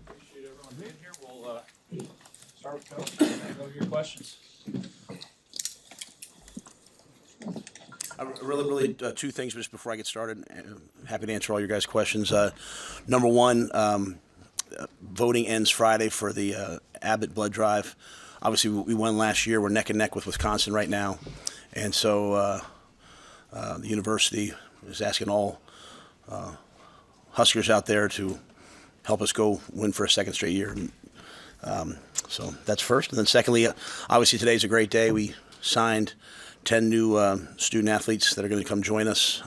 Appreciate everyone being here. We'll start with Coach and go to your questions. Really, two things just before I get started. Happy to answer all your guys' questions. Number one, voting ends Friday for the Abbott blood drive. Obviously, we won last year. We're neck and neck with Wisconsin right now. And so the university is asking all Huskers out there to help us go win for a second straight year. So that's first. And then secondly, obviously today's a great day. We signed 10 new student athletes that are going to come join us.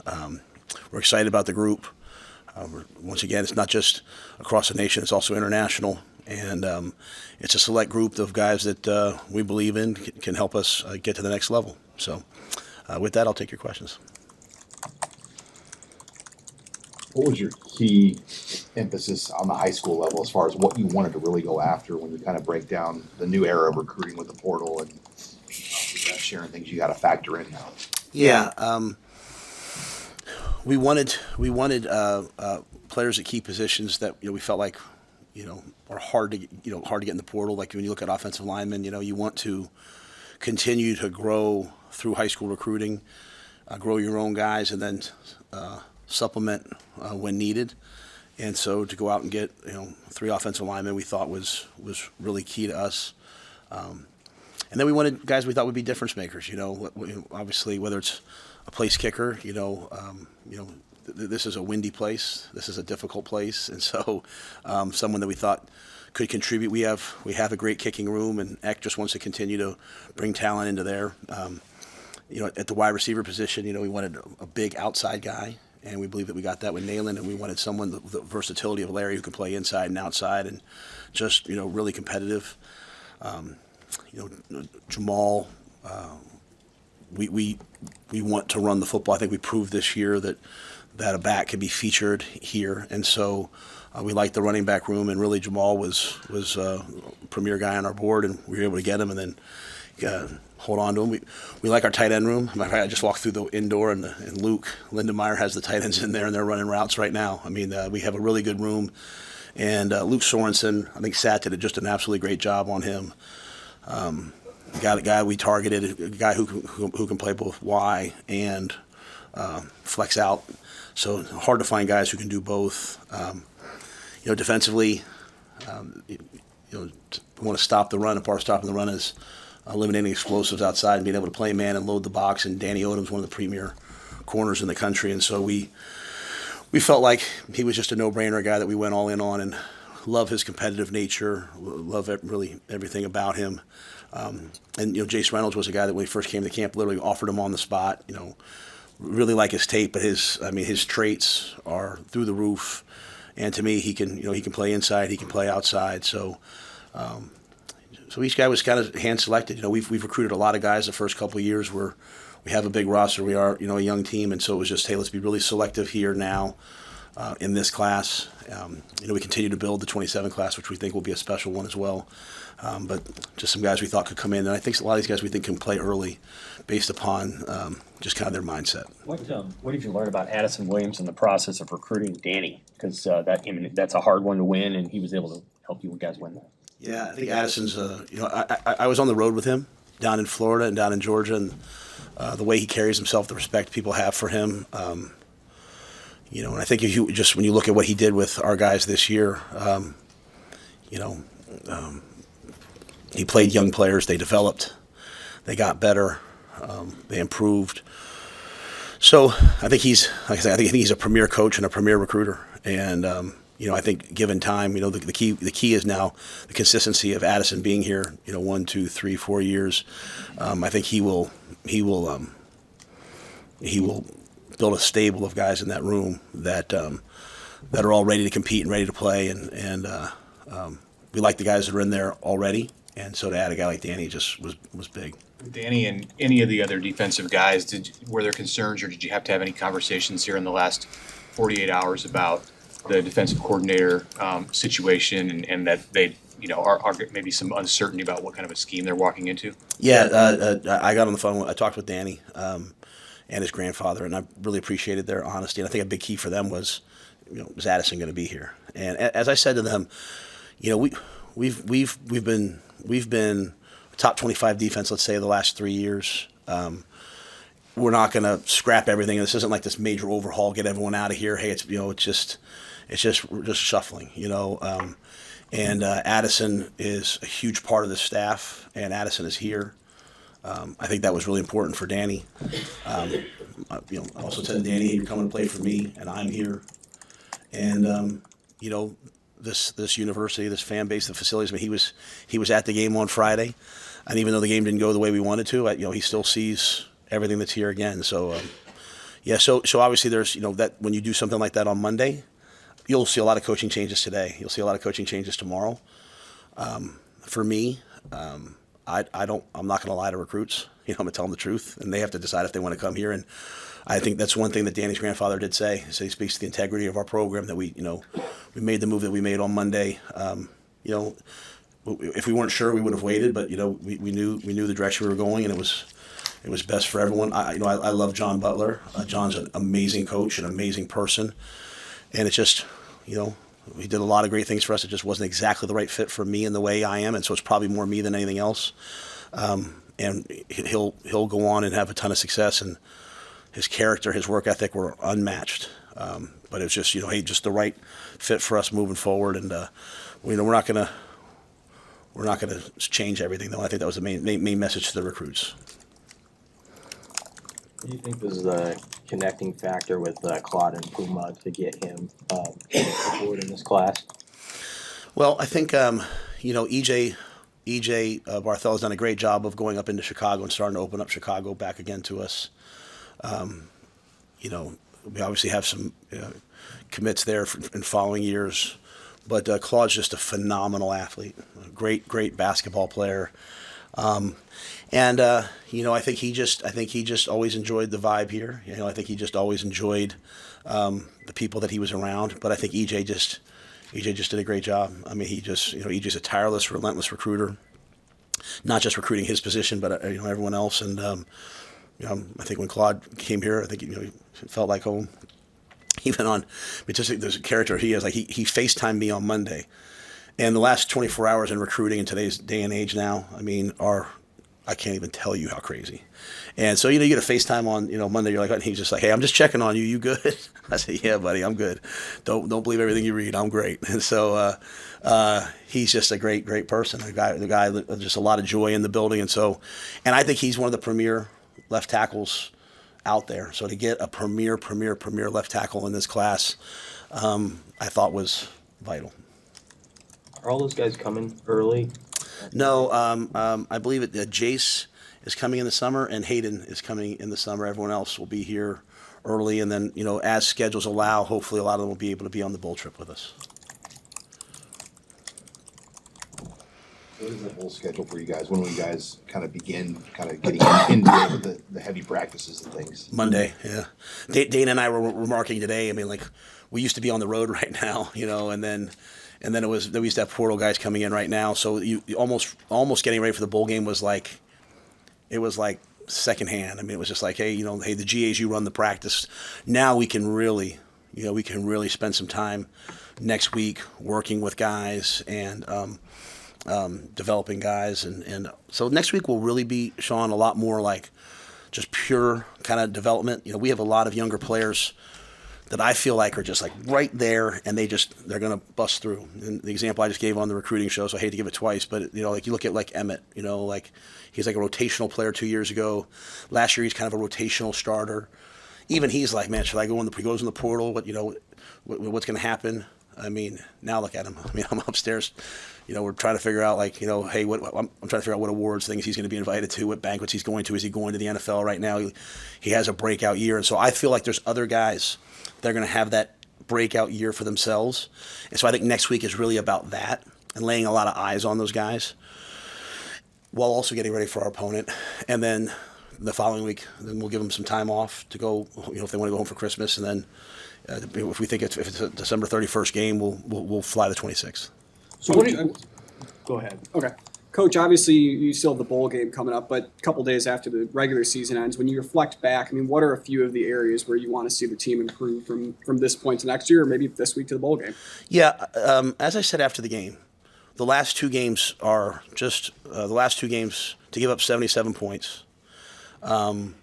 We're excited about the group. Once again, it's not just across the nation, it's also international. And it's a select group of guys that we believe in can help us get to the next level. So with that, I'll take your questions. What was your key emphasis on the high school level as far as what you wanted to really go after when you kind of break down the new era of recruiting with the portal and sharing things you got to factor in now? Yeah, we wanted players at key positions that we felt like are hard to get in the portal. Like when you look at offensive linemen, you want to continue to grow through high school recruiting, grow your own guys, and then supplement when needed. And so to go out and get 3 offensive linemen we thought was really key to us. And then we wanted guys we thought would be difference makers. Obviously whether it's a place kicker, this is a windy place, this is a difficult place, and so someone that we thought could contribute. We have a great kicking room, and Eck just wants to continue to bring talent into there. At the wide receiver position, we wanted a big outside guy. And we believe that we got that with Nayland, and we wanted someone, the versatility of Larry, who can play inside and outside and just, really competitive. Jamal, we want to run the football. I think we proved this year that a back can be featured here. And so we liked the running back room, and really Jamal was a premier guy on our board, and we were able to get him and then hold on to him. We like our tight end room. I just walked through the indoor, and Luke Lindenmeyer has the tight ends in there, and they're running routes right now. I mean, we have a really good room. And Luke Sorensen, I think Sat did just an absolutely great job on him. Got a guy we targeted, a guy who can play both Y and flex out. So hard to find guys who can do both. Defensively, want to stop the run. And part of stopping the run is eliminating explosives outside and being able to play man and load the box. And Danny Odom's one of the premier corners in the country, and so we felt like he was just a no-brainer, a guy that we went all in on, and love his competitive nature, love really everything about him. And Jace Reynolds was a guy that when he first came to camp, literally offered him on the spot. Really like his tape, but his traits are through the roof. And to me, he can play inside, he can play outside. So each guy was kind of hand selected. We've recruited a lot of guys the first couple of years where we have a big roster. We are a young team, and so it was just, hey, let's be really selective here now in this class. We continue to build the 27 class, which we think will be a special one as well. But just some guys we thought could come in, and I think a lot of these guys we think can play early, based upon just kind of their mindset. What did you learn about Addison Williams in the process of recruiting Danny? Because that's a hard one to win, and he was able to help you guys win that. Yeah, I think Addison's. I was on the road with him down in Florida and down in Georgia, and the way he carries himself, the respect people have for him. And I think if when you look at what he did with our guys this year, he played young players. They developed. They got better. They improved. So I think he's a premier coach and a premier recruiter. And I think given time, the key is now the consistency of Addison being here. 1, 2, 3, 4 years. I think he will build a stable of guys in that room that are all ready to compete and ready to play. And we like the guys that are in there already. And so to add a guy like Danny just was big. Danny and any of the other defensive guys, were there concerns, or did you have to have any conversations here in the last 48 hours about the defensive coordinator situation and that they are maybe some uncertainty about what kind of a scheme they're walking into? Yeah, I got on the phone. I talked with Danny and his grandfather, and I really appreciated their honesty. And I think a big key for them was, is Addison going to be here? And as I said to them, we've been top 25 defense, let's say, the last 3 years. We're not going to scrap everything. This isn't like this major overhaul, get everyone out of here. Hey, it's we're just shuffling, And Addison is a huge part of the staff, and Addison is here. I think that was really important for Danny. I also said to Danny, hey, you're coming to play for me, and I'm here. And this university, this fan base, the facilities. I mean, he was at the game on Friday, and even though the game didn't go the way we wanted to, he still sees everything that's here again. So, so obviously there's that when you do something like that on Monday, you'll see a lot of coaching changes today. You'll see a lot of coaching changes tomorrow. For me, I'm not going to lie to recruits. I'm going to tell them the truth, and they have to decide if they want to come here. And I think that's one thing that Danny's grandfather did say. He speaks to the integrity of our program, that we made the move that we made on Monday. If we weren't sure, we would have waited, but we knew the direction we were going, and it was best for everyone. I love John Butler. John's an amazing coach, an amazing person, and it's just he did a lot of great things for us. It just wasn't exactly the right fit for me in the way I am, and so it's probably more me than anything else. And he'll go on and have a ton of success, and his character, his work ethic were unmatched. But it's just just the right fit for us moving forward, and we're not gonna change everything, though. I think that was the main message to the recruits. What do you think was the connecting factor with Claude and Puma to get him aboard in this class? Well, I think EJ Barthel's done a great job of going up into Chicago and starting to open up Chicago back again to us. We obviously have some commits there in following years, but Claude's just a phenomenal athlete, a great basketball player. I think he just always enjoyed the vibe here. I think he just always enjoyed the people that he was around. But I think EJ just did a great job. I mean, EJ's a tireless, relentless recruiter, not just recruiting his position, but everyone else. And I think when Claude came here, I think it felt like home. Even there's a character he has. Like he FaceTimed me on Monday. And the last 24 hours in recruiting in today's day and age now, I mean, I can't even tell you how crazy. And so, you get a FaceTime on, Monday, you're like, and he's just like, hey, I'm just checking on you. You good? I said, yeah, buddy, I'm good. Don't believe everything you read. I'm great. And so, he's just a great person. The guy, just a lot of joy in the building. And I think he's one of the premier left tackles out there. So to get a premier left tackle in this class, I thought was vital. Are all those guys coming early? No, I believe Jace is coming in the summer, and Hayden is coming in the summer. Everyone else will be here early, and then as schedules allow, hopefully a lot of them will be able to be on the bowl trip with us. What is the whole schedule for you guys? When will you guys kind of begin getting into the heavy practices and things? Monday, yeah. Dana and I were remarking today. I mean, like, we used to be on the road right now, and then we used to have portal guys coming in right now. So you almost getting ready for the bowl game was like secondhand. I mean, it was just like, hey, hey, the GAs, you run the practice. Now we can really spend some time next week working with guys and developing guys. And so next week will really be, Sean, a lot more like just pure kind of development. We have a lot of younger players that I feel like are just like right there, and they're going to bust through. And the example I just gave on the recruiting show, so I hate to give it twice, but like you look at like Emmett, like he's like a rotational player 2 years ago. Last year he's kind of a rotational starter. Even he's like, man, should I go he goes in the portal? What's going to happen? I mean, now look at him. I mean, I'm upstairs. We're trying to figure out hey, I'm trying to figure out what awards, things he's going to be invited to, what banquets he's going to. Is he going to the NFL right now? He has a breakout year, and so I feel like there's other guys they're going to have that breakout year for themselves. And so I think next week is really about that and laying a lot of eyes on those guys while also getting ready for our opponent. And then the following week, then we'll give them some time off to go, if they want to go home for Christmas. And then if we think if it's a December 31st game, we'll fly the 26th. So Go ahead. Okay. Coach, obviously you still have the bowl game coming up, but a couple days after the regular season ends, when you reflect back, I mean, what are a few of the areas where you want to see the team improve from this point to next year, or maybe this week to the bowl game? Yeah, as I said after the game, the last two games are just the last two games to give up 77 points. To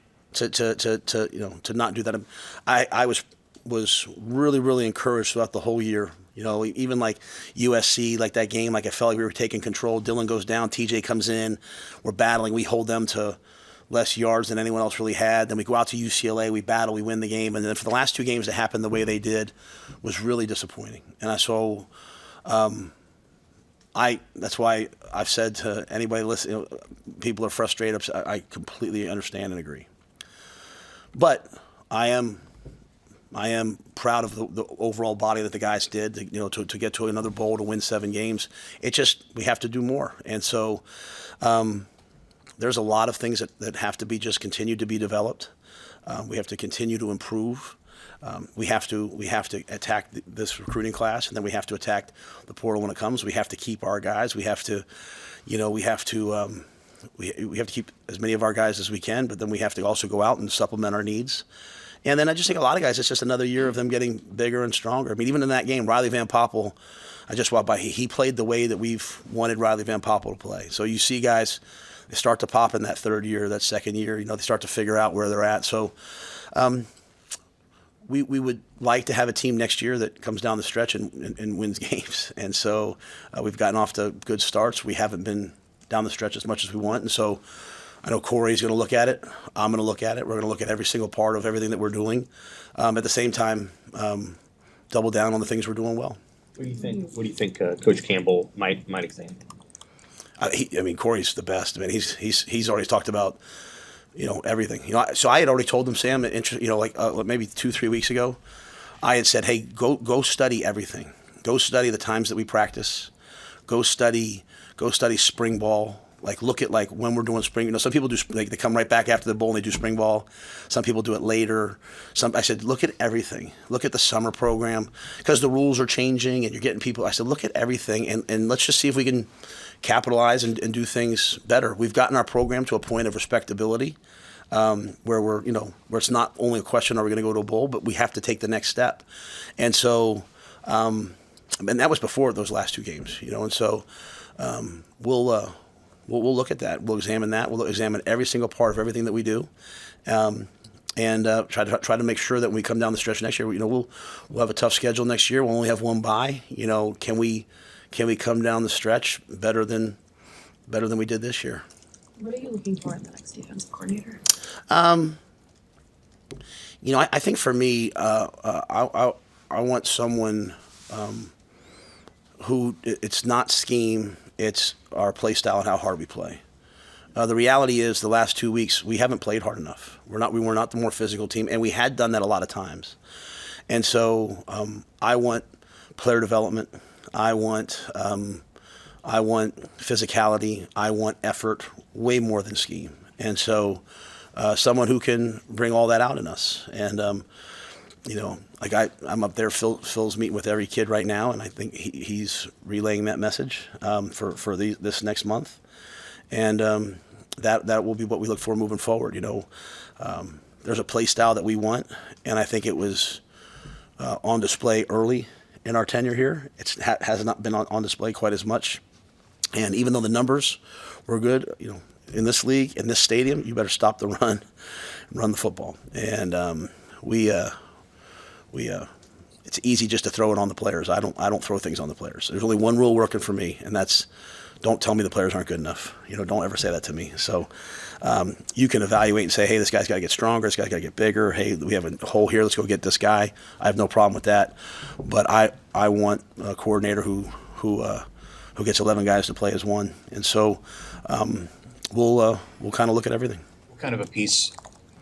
not do that. I was really encouraged throughout the whole year. You know, even like USC, like that game, like I felt like we were taking control. Dylan goes down, TJ comes in, we're battling, we hold them to less yards than anyone else really had. Then we go out to UCLA, we battle, we win the game, and then for the last two games to happen the way they did was really disappointing. And that's why I've said to anybody listening, people are frustrated. I completely understand and agree. But I am proud of the overall body that the guys did. To get to another bowl, to win 7 games. We have to do more. And so there's a lot of things that have to be just continued to be developed. We have to continue to improve. We have to attack this recruiting class, and then we have to attack the portal when it comes. We have to keep our guys. We have to keep as many of our guys as we can, but then we have to also go out and supplement our needs. And then I just think a lot of guys, it's just another year of them getting bigger and stronger. I mean, even in that game, Riley Van Poppel, I just walked by. He played the way that we've wanted Riley Van Poppel to play. So you see guys, they start to pop in that third year, that second year. They start to figure out where they're at. So we would like to have a team next year that comes down the stretch and wins games. And so we've gotten off to good starts. We haven't been down the stretch as much as we want. And so I know Corey's going to look at it. I'm going to look at it. We're going to look at every single part of everything that we're doing. At the same time, double down on the things we're doing well. What do you think Coach Campbell might examine? Corey's the best. I mean, he's already talked about everything. So I had already told him, Sam, maybe 2-3 weeks ago, I had said, hey, go study everything. Go study the times that we practice. Go study spring ball. Like look at like when we're doing spring. Some people do they come right back after the bowl and they do spring ball. Some people do it later. I said look at everything. Look at the summer program because the rules are changing and you're getting people. I said look at everything and let's just see if we can capitalize and do things better. We've gotten our program to a point of respectability where where it's not only a question are we going to go to a bowl, but we have to take the next step. And so and that was before those last 2 games, and so We'll look at that. We'll examine that. We'll examine every single part of everything that we do, and try to make sure that when we come down the stretch next year, we'll have a tough schedule next year. We'll only have one bye. Can we come down the stretch better than we did this year? What are you looking for in the next defensive coordinator? I think for me, I want someone who it's not scheme. It's our play style and how hard we play. The reality is the last 2 weeks, we haven't played hard enough. We were not the more physical team, and we had done that a lot of times. And so I want player development. I want physicality. I want effort way more than scheme. And so someone who can bring all that out in us. And I'm up there. Phil's meeting with every kid right now, and I think he's relaying that message for this next month, and that will be what we look for moving forward. There's a play style that we want, and I think it was on display early in our tenure here. It has not been on display quite as much, and even though the numbers were good, in this league, in this stadium, you better stop the run, run the football, and it's easy just to throw it on the players. I don't throw things on the players. There's only one rule working for me, and that's don't tell me the players aren't good enough. Don't ever say that to me. So you can evaluate and say, hey, this guy's got to get stronger. This guy's got to get bigger. Hey, we have a hole here. Let's go get this guy. I have no problem with that. But I want a coordinator who gets 11 guys to play as one. And so we'll kind of look at everything. What kind of a piece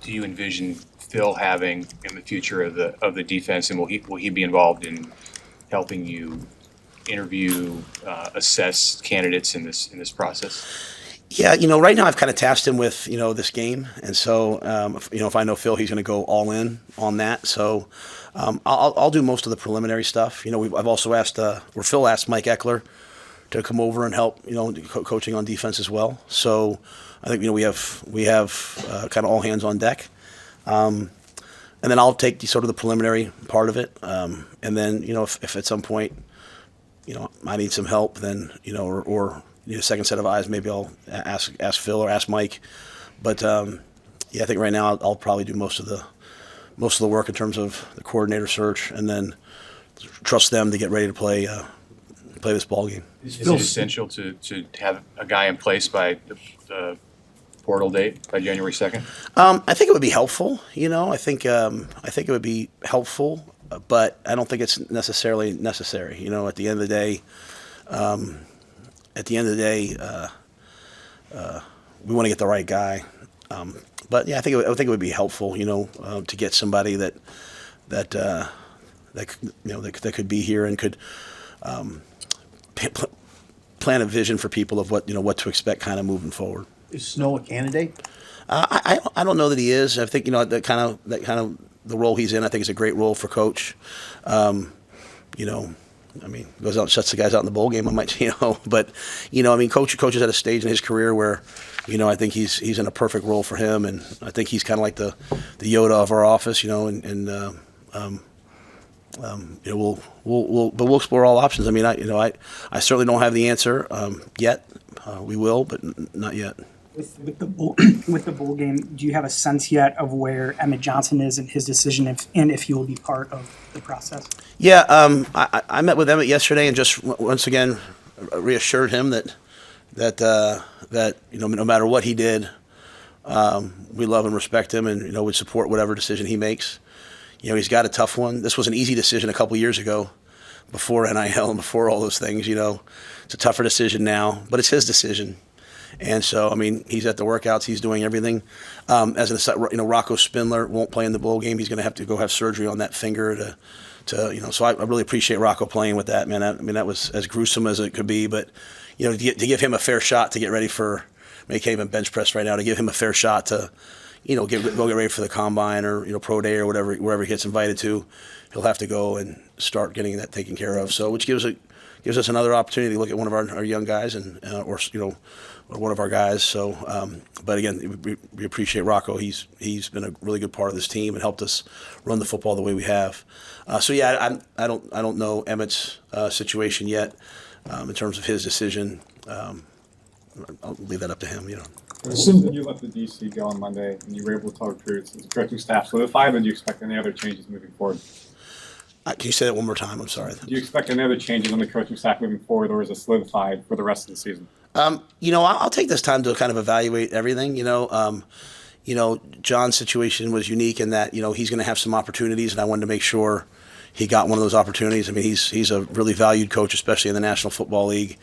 do you envision Phil having in the future of the defense, and will he be involved in helping you interview, assess candidates in this process? Yeah, right now I've kind of tasked him with this game, and so if I know Phil, he's going to go all in on that. So I'll do most of the preliminary stuff. I've also asked where Phil asked Mike Eckler to come over and help, coaching on defense as well. So I think, we have kind of all hands on deck. And then I'll take sort of the preliminary part of it. And then, if at some point, I need some help, then, or need a second set of eyes, maybe I'll ask Phil or ask Mike. But I think right now I'll probably do most of the work in terms of the coordinator search, and then trust them to get ready to play this ball game. Is it essential to have a guy in place by the portal date, by January 2nd? I think it would be helpful. I think it would be helpful, but I don't think it's necessarily necessary. At the end of the day, we want to get the right guy. But yeah, I think it would be helpful. To get somebody that could be here and could plan a vision for people of what to expect kind of moving forward. Is Snow a candidate? I don't know that he is. I think that kind of the role he's in. I think is a great role for Coach. Goes out and shuts the guys out in the bowl game. I might, but Coach is at a stage in his career where, I think he's in a perfect role for him, and I think he's kind of like the Yoda of our office, we'll explore all options. I certainly don't have the answer yet. We will, but not yet. With the bowl game, do you have a sense yet of where Emmett Johnson is in his decision, if he will be part of the process? Yeah, I met with Emmett yesterday and just once again reassured him that no matter what he did, we love and respect him, and would support whatever decision he makes. He's got a tough one. This was an easy decision a couple years ago, before NIL and before all those things. It's a tougher decision now, but it's his decision. And so, he's at the workouts. He's doing everything. As an aside, Rocco Spindler won't play in the bowl game. He's going to have to go have surgery on that finger to. So I really appreciate Rocco playing with that, man. That was as gruesome as it could be, but to give him a fair shot to get ready for. He can't even bench press right now. To give him a fair shot to, go get ready for the combine or pro day or wherever he gets invited to, he'll have to go and start getting that taken care of. So which gives us another opportunity to look at one of our young guys and or one of our guys. So, but again, we appreciate Rocco. He's been a really good part of this team and helped us run the football the way we have. So yeah, I don't know Emmett's situation yet in terms of his decision. I'll leave that up to him. Assume that you let the DC go on Monday and you were able to tell recruits, is the coaching staff solidified, or do you expect any other changes moving forward? Can you say that one more time? I'm sorry. Do you expect any other changes on the coaching staff moving forward, or is it solidified for the rest of the season? I'll take this time to kind of evaluate everything. John's situation was unique in that, he's going to have some opportunities, and I wanted to make sure he got one of those opportunities. He's a really valued coach, especially in the National Football League.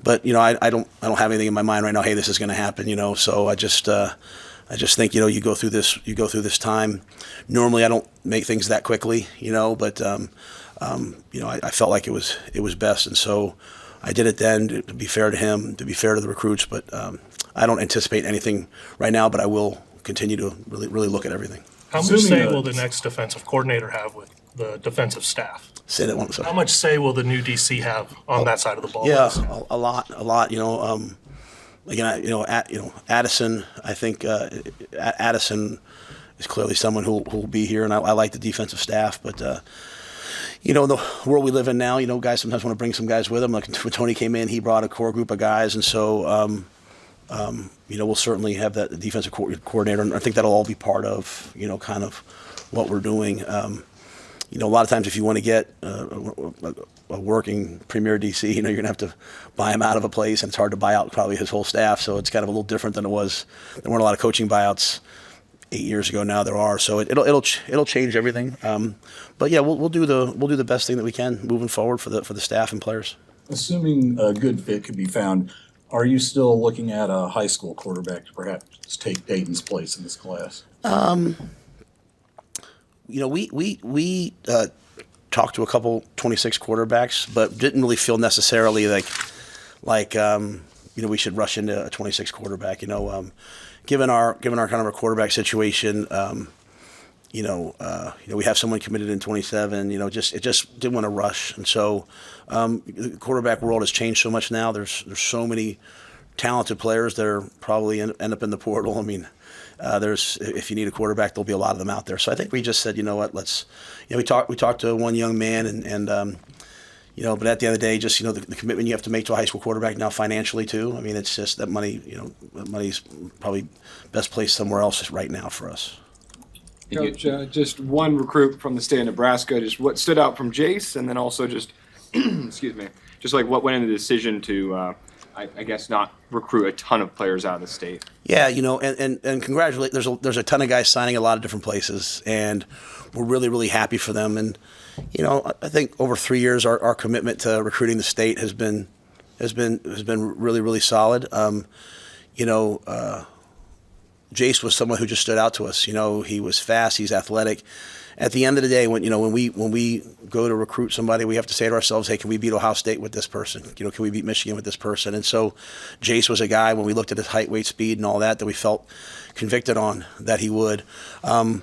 But I don't have anything in my mind right now. Hey, this is going to happen. So I just think you go through this time. Normally I don't make things that quickly, but I felt like it was best, and so I did it then to be fair to him, to be fair to the recruits. But I don't anticipate anything right now. But I will continue to really look at everything. How much say will the next defensive coordinator have with the defensive staff? Say that one. Sorry. How much say will the new DC have on that side of the ball? Yeah, a lot. Again, Addison. I think Addison is clearly someone who will be here, and I like the defensive staff. But the world we live in now, guys sometimes want to bring some guys with them. Like when Tony came in, he brought a core group of guys, and so we'll certainly have that defensive coordinator, and I think that'll all be part of kind of what we're doing. A lot of times if you want to get a working premier DC, you're going to have to buy him out of a place, and it's hard to buy out probably his whole staff. So it's kind of a little different than it was. There weren't a lot of coaching buyouts 8 years ago. Now there are. So it'll change everything. But yeah, we'll do the best thing that we can moving forward for the staff and players. Assuming a good fit could be found, are you still looking at a high school quarterback to perhaps take Dayton's place in this class? We talked to a couple 26 quarterbacks, but didn't really feel necessarily like we should rush into a 26 quarterback. Given our kind of a quarterback situation, we have someone committed in 27. It just didn't want to rush, and so the quarterback world has changed so much now. There's so many talented players that are probably end up in the portal. I mean, if you need a quarterback, there'll be a lot of them out there. So I think we just said, you know what, let's, we talked to one young man, and but at the end of the day, just the commitment you have to make to a high school quarterback now financially too. I mean, it's just that money. That money's probably best placed somewhere else right now for us. Coach, just one recruit from the state of Nebraska, just what stood out from Jace, and then also just, excuse me, just like what went into the decision to, I guess, not recruit a ton of players out of the state. Yeah, and congratulate. There's a ton of guys signing a lot of different places, and we're really, really happy for them. And I think over 3 years, our commitment to recruiting the state has been really, really solid. Jace was someone who just stood out to us. He was fast. He's athletic. At the end of the day, when we go to recruit somebody, we have to say to ourselves, hey, can we beat Ohio State with this person? Can we beat Michigan with this person? And so Jace was a guy, when we looked at his height, weight, speed, and all that we felt convicted on that he would. Some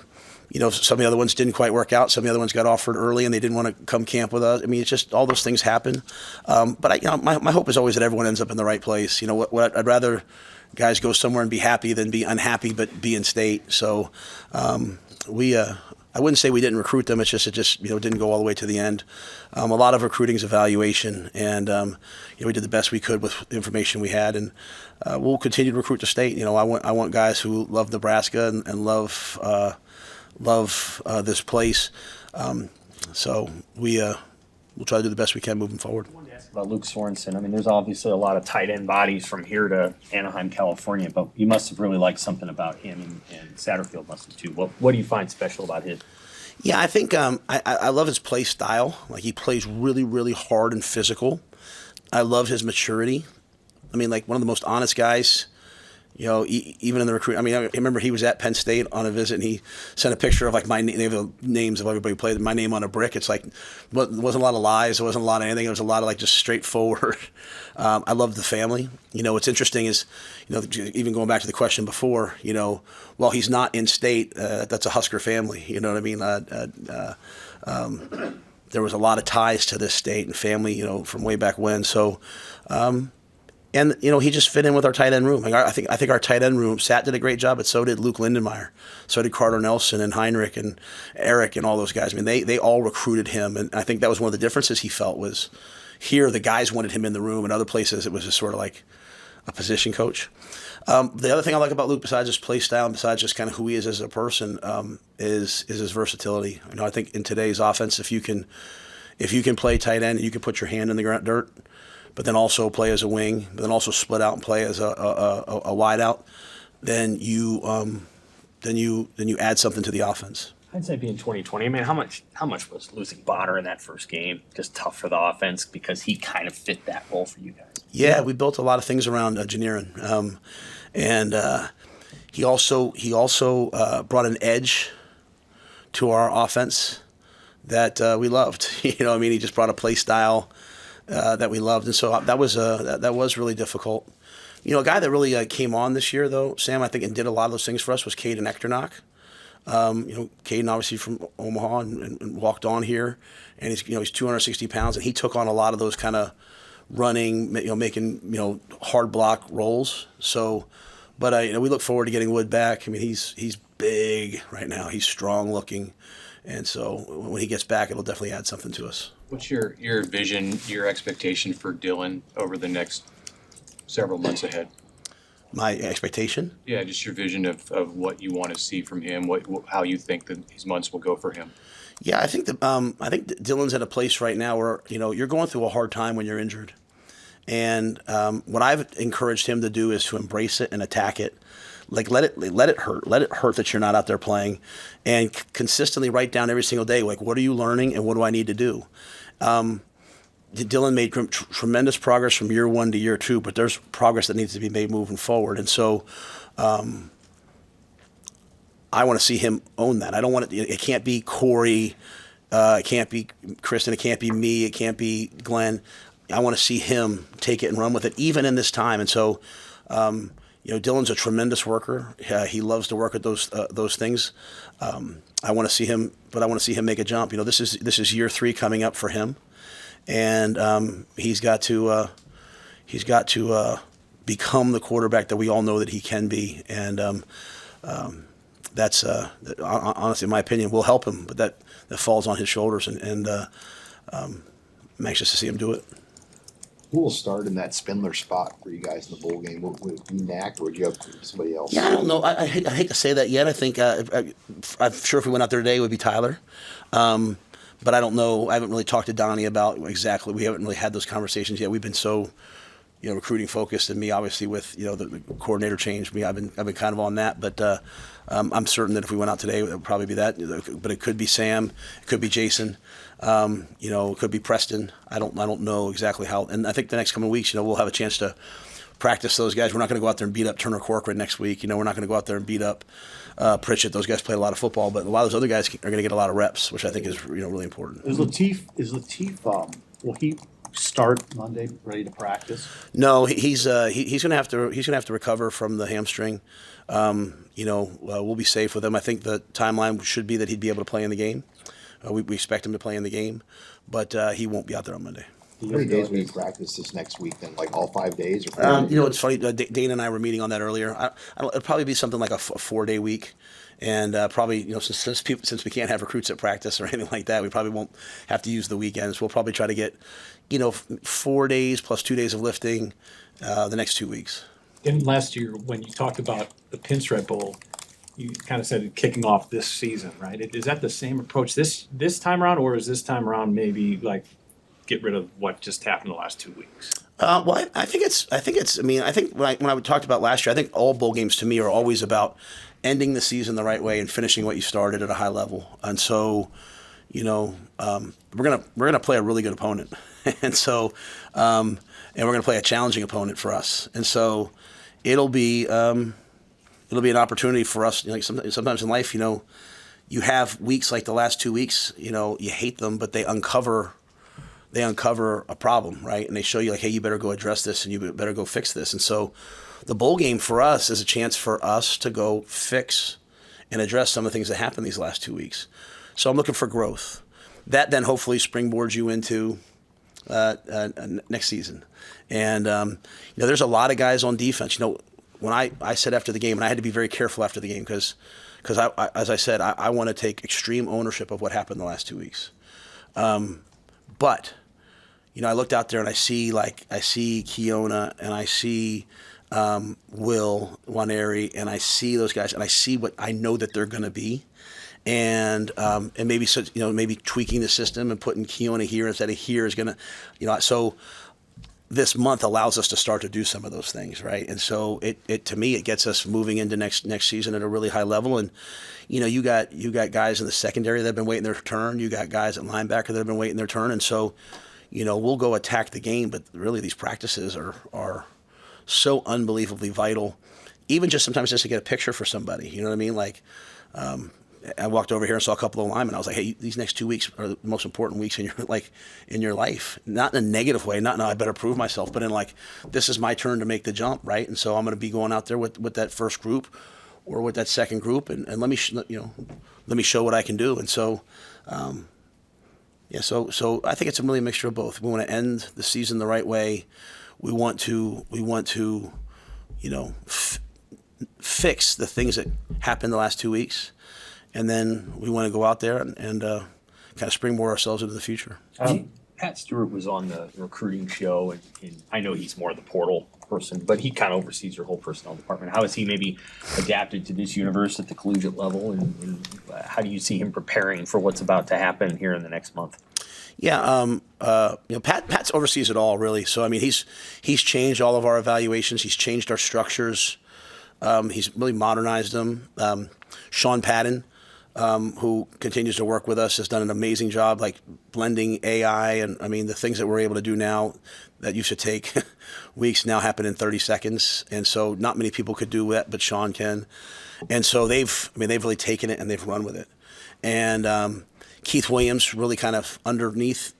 of the other ones didn't quite work out. Some of the other ones got offered early and they didn't want to come camp with us. I mean, it's just all those things happen. But my hope is always that everyone ends up in the right place. What I'd rather guys go somewhere and be happy than be unhappy but be in state. So I wouldn't say we didn't recruit them. It just didn't go all the way to the end. A lot of recruiting is evaluation, and we did the best we could with the information we had, and we'll continue to recruit the state. I want guys who love Nebraska and love this place. So we'll try to do the best we can moving forward. About Luke Sorensen, I mean, there's obviously a lot of tight end bodies from here to Anaheim, California, but you must have really liked something about him, and Satterfield must have too. What do you find special about his? Yeah, I think I love his play style. Like, he plays really, really hard and physical. I love his maturity. I mean, like, one of the most honest guys. Even in the recruit. I mean, I remember he was at Penn State on a visit, and he sent a picture of like they have the names of everybody who played. My name on a brick. It's like, there wasn't a lot of lies. There wasn't a lot of anything. It was a lot of like just straightforward. I love the family. What's interesting is, even going back to the question before, while he's not in state, that's a Husker family. You know what I mean? There was a lot of ties to this state and family, from way back when. So. And he just fit in with our tight end room. I think our tight end room, Sat did a great job, but so did Luke Lindenmeyer, so did Carter Nelson and Heinrich and Eric and all those guys. I mean, they all recruited him, and I think that was one of the differences he felt was here the guys wanted him in the room, and other places it was just sort of like a position coach. The other thing I like about Luke, besides his play style and besides just kind of who he is as a person, is his versatility. I think in today's offense, if you can play tight end and you can put your hand in the dirt, but then also play as a wing, but then also split out and play as a wide out, then you add something to the offense. I'd say being 2020. I mean, how much was losing Bonner in that first game just tough for the offense because he kind of fit that role for you guys? Yeah, we built a lot of things around Janirin, and he also brought an edge to our offense that we loved. He just brought a play style that we loved, and so that was really difficult. A guy that really came on this year, though, Sam, I think, and did a lot of those things for us was Caden Echternock. Caden obviously from Omaha and walked on here, and he's 260 pounds, and he took on a lot of those kind of running, making hard block roles. So, but we look forward to getting Wood back. I mean, he's big right now. He's strong looking, and so when he gets back, it'll definitely add something to us. What's your vision, your expectation for Dylan over the next several months ahead? My expectation? Yeah, just your vision of what you want to see from him, how you think that these months will go for him. Yeah, I think Dylan's at a place right now where you're going through a hard time when you're injured, and what I've encouraged him to do is to embrace it and attack it. Like let it hurt that you're not out there playing, and consistently write down every single day, like, what are you learning and what do I need to do? Dylan made tremendous progress from year one to year two, but there's progress that needs to be made moving forward. And so I want to see him own that. I don't want it can't be Corey, it can't be Kristen, it can't be me, it can't be Glenn. I want to see him take it and run with it, even in this time. And so Dylan's a tremendous worker. He loves to work at those things. I want to see him, but I want to see him make a jump. This is year 3 coming up for him, and he's got to become the quarterback that we all know that he can be. And that's honestly, in my opinion, will help him. But that falls on his shoulders, and I'm anxious to see him do it. Who will start in that Spindler spot for you guys in the bowl game? Would it be Knack, or would you have somebody else? Yeah, I don't know. I hate to say that yet. I think I'm sure if we went out there today, it would be Tyler. But I don't know. I haven't really talked to Donnie about exactly. We haven't really had those conversations yet. We've been so, recruiting focused, and me obviously with the coordinator change. I've been kind of on that. But I'm certain that if we went out today, it would probably be that. But it could be Sam. It could be Jason. It could be Preston. I don't know exactly how. And I think the next coming weeks, we'll have a chance to practice those guys. We're not going to go out there and beat up Turner Corcoran next week. We're not going to go out there and beat up Pritchett. Those guys play a lot of football, but a lot of those other guys are going to get a lot of reps, which I think is really important. Is Latif, will he start Monday, ready to practice? No, he's going to have to recover from the hamstring. We'll be safe with him. I think the timeline should be that he'd be able to play in the game. We expect him to play in the game, but he won't be out there on Monday. How many days will you practice this next week then? Like all 5 days? Or it's funny. Dana and I were meeting on that earlier. It'll probably be something like a 4-day week. And probably, since we can't have recruits at practice or anything like that, we probably won't have to use the weekends. We'll probably try to get, 4 days plus 2 days of lifting the next 2 weeks. And last year, when you talked about the Pinstripe Bowl, you kind of said kicking off this season, right? Is that the same approach this time around, or is this time around maybe like get rid of what just happened the last 2 weeks? Well, I think when I talked about last year, I think all bowl games to me are always about ending the season the right way and finishing what you started at a high level. And so, we're gonna play a really good opponent, and so, and we're gonna play a challenging opponent for us. And so, it'll be an opportunity for us. Sometimes in life, you have weeks like the last 2 weeks. You hate them, but they uncover a problem, right? And they show you like, hey, you better go address this, and you better go fix this. And so, the bowl game for us is a chance for us to go fix and address some of the things that happened these last 2 weeks. So I'm looking for growth. That then hopefully springboards you into next season. And there's a lot of guys on defense. When I said after the game, and I had to be very careful after the game because as I said, I want to take extreme ownership of what happened the last 2 weeks. But I looked out there and I see Keona and I see Will Waneri, and I see those guys, and I see what I know that they're going to be, and maybe maybe tweaking the system and putting Keona here instead of here is going to, so this month allows us to start to do some of those things, right? And so it to me it gets us moving into next season at a really high level, and you got guys in the secondary that have been waiting their turn, you got guys at linebacker that have been waiting their turn, and so we'll go attack the game, but really these practices are so unbelievably vital, even just sometimes just to get a picture for somebody. You know what I mean? Like, I walked over here and saw a couple of linemen. I was like, hey, these next 2 weeks are the most important weeks in your life. Not in a negative way, not I better prove myself, but in like, this is my turn to make the jump, right? And so I'm going to be going out there with that first group or with that second group, and let me show what I can do. And so, so I think it's really a mixture of both. We want to end the season the right way. We want to fix the things that happened the last 2 weeks, and then we want to go out there and kind of springboard ourselves into the future. Pat Stewart was on the recruiting show, and I know he's more the portal person, but he kind of oversees your whole personnel department. How has he maybe adapted to this universe at the collegiate level, and how do you see him preparing for what's about to happen here in the next month? Yeah, Pat's oversees it all, really. So I mean, he's changed all of our evaluations. He's changed our structures. He's really modernized them. Sean Patton, who continues to work with us, has done an amazing job, like blending AI, and I mean the things that we're able to do now that used to take weeks now happen in 30 seconds, and so not many people could do that, but Sean can. And so they've really taken it and they've run with it. And Keith Williams really kind of underneath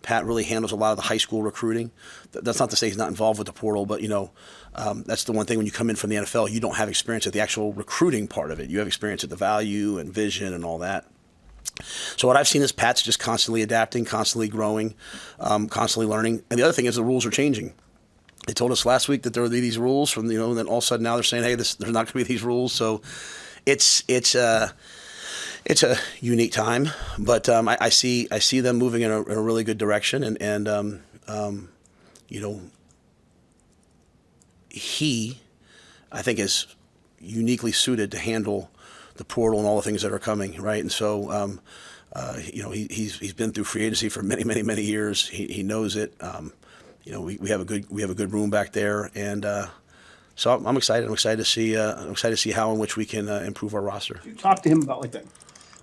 Pat really handles a lot of the high school recruiting. That's not to say he's not involved with the portal, but that's the one thing when you come in from the NFL, you don't have experience at the actual recruiting part of it. You have experience at the value and vision and all that. So what I've seen is Pat's just constantly adapting, constantly growing, constantly learning. And the other thing is the rules are changing. They told us last week that there would be these rules and then all of a sudden now they're saying, hey, there's not going to be these rules. So it's a unique time, but I see them moving in a really good direction, and he, I think, is uniquely suited to handle the portal and all the things that are coming, right? And so, he's been through free agency for many years. He knows it. We have a good room back there, and so I'm excited. I'm excited to see how in which we can improve our roster. Talk to him about like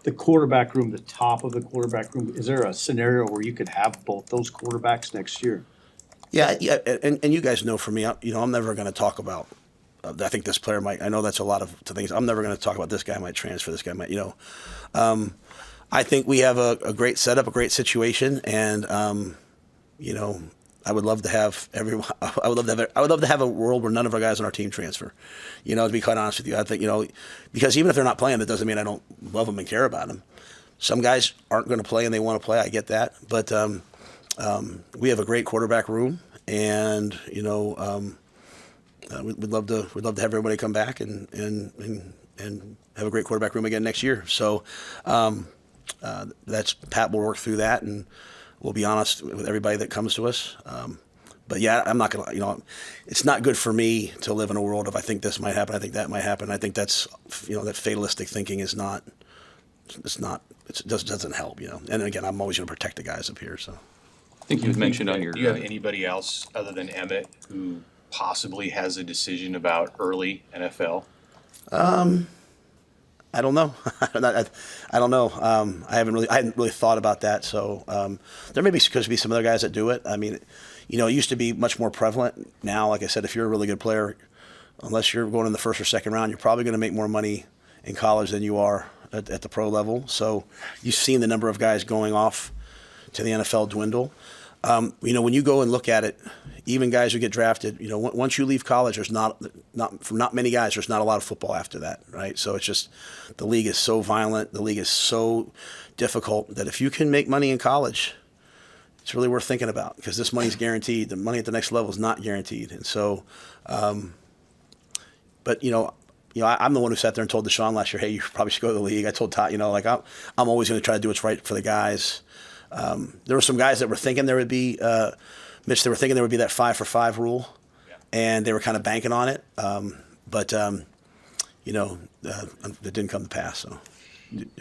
the quarterback room, the top of the quarterback room. Is there a scenario where you could have both those quarterbacks next year? Yeah, and you guys know from me, I'm never going to talk about. I think this player might. I know that's a lot of things. I'm never going to talk about this guy might transfer. This guy might. I think we have a great setup, a great situation, and I would love to have everyone. I would love to have a world where none of our guys on our team transfer. To be quite honest with you, I think because even if they're not playing, that doesn't mean I don't love them and care about them. Some guys aren't going to play and they want to play. I get that, but we have a great quarterback room, and we'd love to have everybody come back and have a great quarterback room again next year. So that's Pat will work through that, and we'll be honest with everybody that comes to us. But yeah, I'm not gonna. It's not good for me to live in a world of I think this might happen, I think that might happen. I think that's that fatalistic thinking is not. It doesn't help. And again, I'm always going to protect the guys up here. So. I think you had mentioned on your. Do you have anybody else other than Emmett who possibly has a decision about early NFL? I don't know. I don't know. I hadn't really thought about that. So there may be some other guys that do it. I mean, it used to be much more prevalent. Now, like I said, if you're a really good player, unless you're going in the first or second round, you're probably going to make more money in college than you are at the pro level. So you've seen the number of guys going off to the NFL dwindle. When you go and look at it, even guys who get drafted, once you leave college, there's not many guys. There's not a lot of football after that, right? So it's just the league is so violent, the league is so difficult that if you can make money in college, it's really worth thinking about because this money's guaranteed. The money at the next level is not guaranteed, and so. But I'm the one who sat there and told Deshaun last year, hey, you probably should go to the league. I told Todd, I'm always going to try to do what's right for the guys. There were some guys that were thinking there would be, Mitch, they were thinking there would be that 5-for-5 rule, and they were kind of banking on it. But it didn't come to pass. So.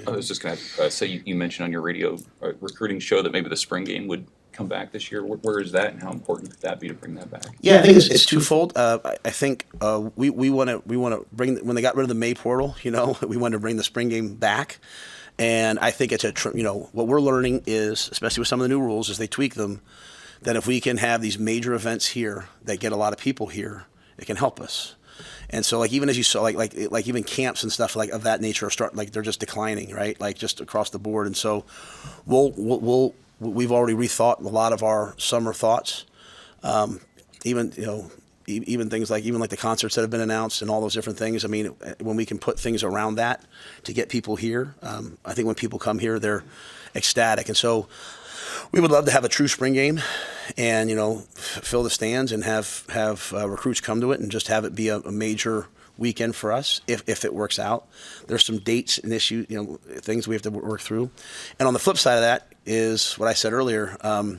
I was just going to say, you mentioned on your radio recruiting show that maybe the spring game would come back this year. Where is that, and how important could that be to bring that back? Yeah, I think it's twofold. I think we want to bring, when they got rid of the May portal, we wanted to bring the spring game back. And I think it's what we're learning is, especially with some of the new rules, as they tweak them, that if we can have these major events here that get a lot of people here, it can help us. And so, even as you saw, like even camps and stuff of that nature are they're just declining, right? Just across the board. And so, we've already rethought a lot of our summer thoughts, even things like the concerts that have been announced and all those different things. I mean, when we can put things around that to get people here, I think when people come here, they're ecstatic. And so we would love to have a true spring game and, fill the stands and have recruits come to it and just have it be a major weekend for us if it works out. There's some dates and issues, things we have to work through. And on the flip side of that is what I said earlier, we're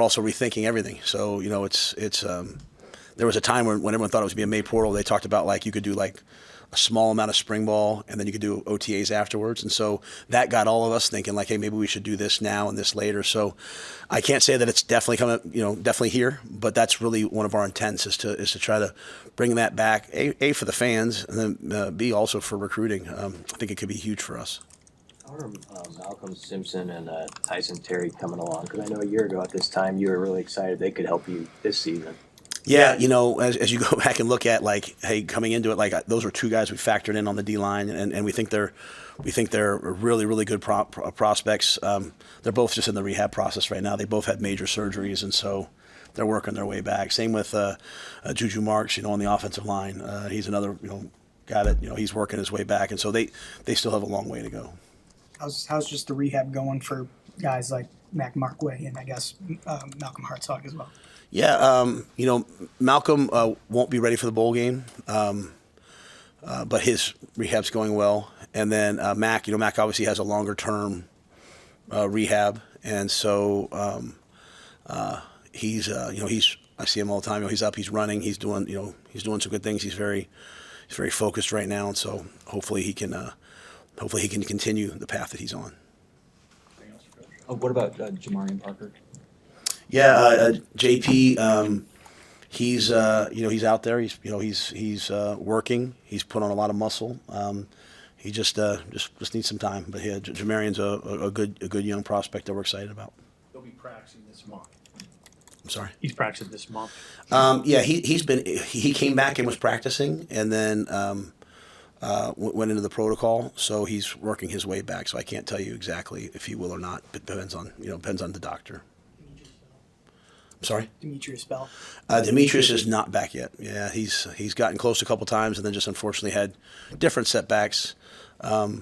also rethinking everything. So, there was a time when everyone thought it was going to be a May portal. They talked about you could do a small amount of spring ball and then you could do OTAs afterwards. And so that got all of us thinking hey, maybe we should do this now and this later. So I can't say that it's definitely coming, definitely here, but that's really one of our intents is to try to bring that back, A for the fans, and then B also for recruiting. I think it could be huge for us. How are Malcolm Simpson and Tyson Terry coming along? Because I know a year ago at this time you were really excited they could help you this season. Yeah, as you go back and look at hey, coming into it, those are two guys we factored in on the D line, and we think they're really, really good prospects. They're both just in the rehab process right now. They both had major surgeries, and so they're working their way back. Same with Juju Marks, on the offensive line. He's another, guy that he's working his way back, and so they still have a long way to go. How's just the rehab going for guys like Mac Markway and I guess Malcolm Hartzog as well? Yeah, Malcolm won't be ready for the bowl game, but his rehab's going well. And then Mac, Mac obviously has a longer term rehab, and so he's I see him all the time. He's up, he's running, he's doing some good things. He's very focused right now, and so hopefully he can continue the path that he's on. What about Jamarian Parker? Yeah, JP, he's he's out there. He's working. He's put on a lot of muscle. He just needs some time. But yeah, Jamarian's a good young prospect that we're excited about. He'll be practicing this month. I'm sorry. He's practicing this month. Yeah, he came back and was practicing, and then went into the protocol. So he's working his way back. So I can't tell you exactly if he will or not. It depends on the doctor. I'm sorry? Demetrius Bell. Demetrius is not back yet. Yeah, he's gotten close a couple times and then just unfortunately had different setbacks. But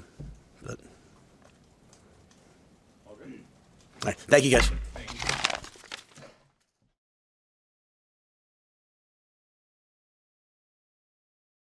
all right. Thank you, guys.